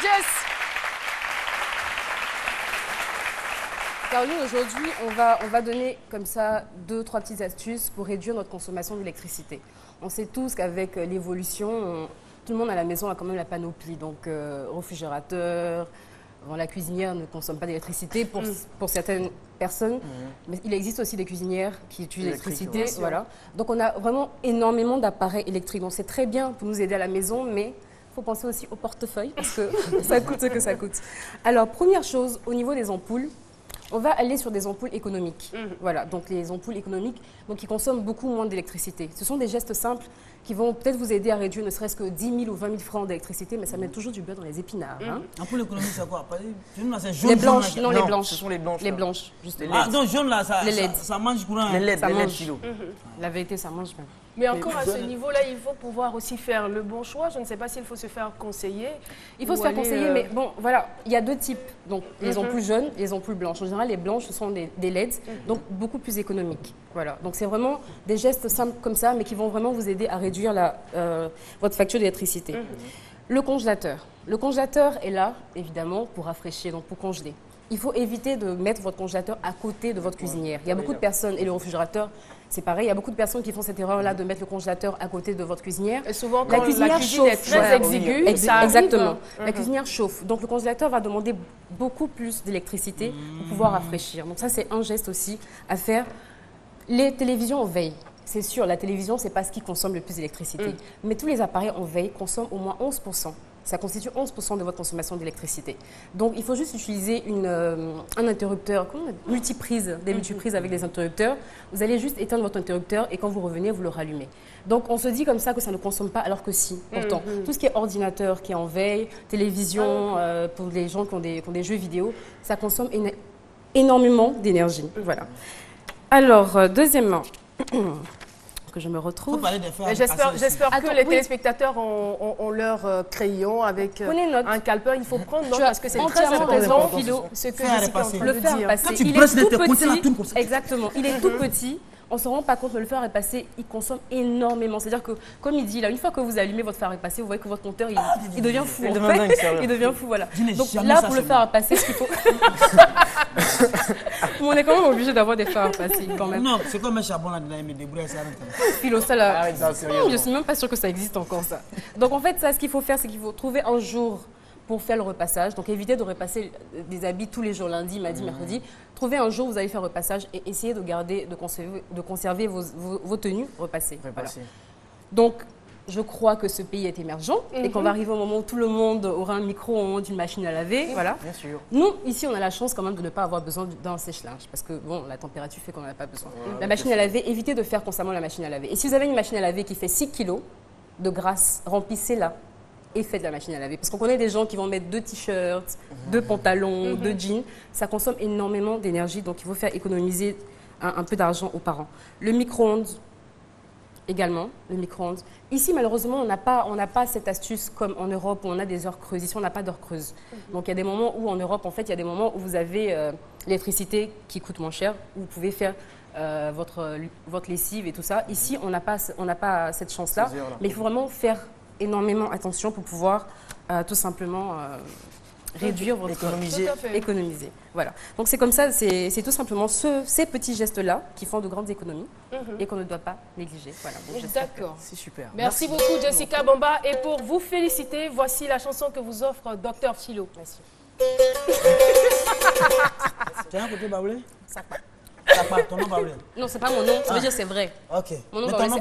Jess. Caroline, aujourd'hui, on va donner comme ça 2-3 petites astuces pour réduire notre consommation d'électricité. On sait tous qu'avec l'évolution, tout le monde à la maison a quand même la panoplie. Donc, réfrigérateur, la cuisinière ne consomme pas d'électricité pour certaines personnes. Mais il existe aussi des cuisinières qui utilisent l'électricité. Voilà. Donc, on a vraiment énormément d'appareils électriques. Donc, c'est très bien pour nous aider à la maison, mais il faut penser aussi au portefeuille parce que ça coûte ce que ça coûte. Alors, première chose, au niveau des ampoules, on va aller sur des ampoules économiques. Voilà, donc les ampoules économiques donc, qui consomment beaucoup moins d'électricité. Ce sont des gestes simples qui vont peut-être vous aider à réduire ne serait-ce que 10 000 ou 20 000 francs d'électricité, mais ça met toujours du beurre dans les épinards. Hein. Ampoule économique, c'est quoi? Les blanches, non, les blanches. Ce sont les blanches. Les blanches, juste les LED. Ah, donc jaune là, Les LED. ça mange courant. Les LED, Ça les LED mange. kilo. La vérité, ça mange même. Mais encore à ce niveau-là, il faut pouvoir aussi faire le bon choix. Je ne sais pas s'il faut se faire conseiller. Il faut se faire conseiller, mais bon, voilà, il y a deux types. Donc, les ampoules jaunes et les ampoules blanches. En général, les blanches, ce sont des LED, donc beaucoup plus économiques. Voilà. Donc, c'est vraiment des gestes simples comme ça, mais qui vont vraiment vous aider à réduire votre facture d'électricité. Le congélateur. Le congélateur est là, évidemment, pour rafraîchir, donc pour congeler. Il faut éviter de mettre votre congélateur à côté de votre cuisinière. Il y a beaucoup de personnes, et le réfrigérateur, c'est pareil, il y a beaucoup de personnes qui font cette erreur-là de mettre le congélateur à côté de votre cuisinière. Et souvent, quand La cuisinière cuisine chauffe. est très Voilà. exiguë, ça arrive. Exactement. La cuisinière chauffe. Donc, le congélateur va demander beaucoup plus d'électricité pour pouvoir rafraîchir. Donc, ça, c'est un geste aussi à faire. Les télévisions en veille. C'est sûr, la télévision, ce n'est pas ce qui consomme le plus d'électricité. Mais tous les appareils en veille consomment au moins 11%. Ça constitue 11% de votre consommation d'électricité. Donc, il faut juste utiliser un interrupteur, multiprise, des multiprises avec des interrupteurs. Vous allez juste éteindre votre interrupteur et quand vous revenez, vous le rallumez. Donc, on se dit comme ça que ça ne consomme pas, alors que si. Pourtant, tout ce qui est ordinateur, qui est en veille, télévision, pour les gens qui ont des jeux vidéo, ça consomme énormément d'énergie. Voilà. Alors, deuxièmement, que je me retrouve. J'espère que les téléspectateurs ont leur crayon avec un calepin. Il faut prendre note parce que c'est très important ce que Jessica est en train de dire. Passer. Il est tout petit. Exactement. Il est tout petit. On ne se rend pas compte, mais le fer à repasser, il consomme énormément. C'est-à-dire que, comme il dit, là, une fois que vous allumez votre fer à repasser, vous voyez que votre compteur, il devient fou. Il devient fou, voilà. Donc là, pour le fer à repasser, ce qu'il faut... On est quand même obligé d'avoir des fers à repasser, quand même. Non, c'est comme un charbon là, il me débrouille ça. Philo, ça là... je ne suis même pas sûre que ça existe encore, ça. Donc en fait, ça, ce qu'il faut faire, c'est qu'il faut trouver un jour pour faire le repassage. Donc, évitez de repasser des habits tous les jours, lundi, mardi, mercredi. Trouvez un jour où vous allez faire le repassage et essayez de conserver vos tenues repassées. Voilà. Donc, je crois que ce pays est émergent et qu'on va arriver au moment où tout le monde aura un micro-ondes, une machine à laver. Voilà. Bien sûr. Nous, ici, on a la chance quand même de ne pas avoir besoin d'un sèche-linge parce que, bon, la température fait qu'on n'en a pas besoin. La machine à laver, évitez de faire constamment la machine à laver. Et si vous avez une machine à laver qui fait 6 kilos de graisse, remplissez-la et faites la machine à laver. Parce qu'on connaît des gens qui vont mettre 2 t-shirts, 2 pantalons, 2 jeans. Ça consomme énormément d'énergie, donc il faut faire économiser un peu d'argent aux parents. Le micro-ondes, également, le micro-ondes. Ici, malheureusement, on n'a pas cette astuce comme en Europe où on a des heures creuses. Ici, on n'a pas d'heures creuses. Donc, il y a des moments où, en Europe, en fait, il y a des moments où vous avez l'électricité qui coûte moins cher, où vous pouvez faire votre lessive et tout ça. Ici, on n'a pas cette chance-là, mais il faut vraiment faire énormément attention pour pouvoir tout simplement réduire votre... Économiser. Voilà. Donc c'est comme ça, c'est tout simplement ces petits gestes-là qui font de grandes économies et qu'on ne doit pas négliger. Voilà. D'accord. C'est super. Merci beaucoup Jessica Bamba. Et pour vous féliciter, voici la chanson que vous offre Dr Philo. Merci. Tu as un côté baoulé? Ça part. Ça part, ton nom baoulé. Non, c'est pas mon nom, ça veut dire c'est vrai. Ok. Mon nom baoulé,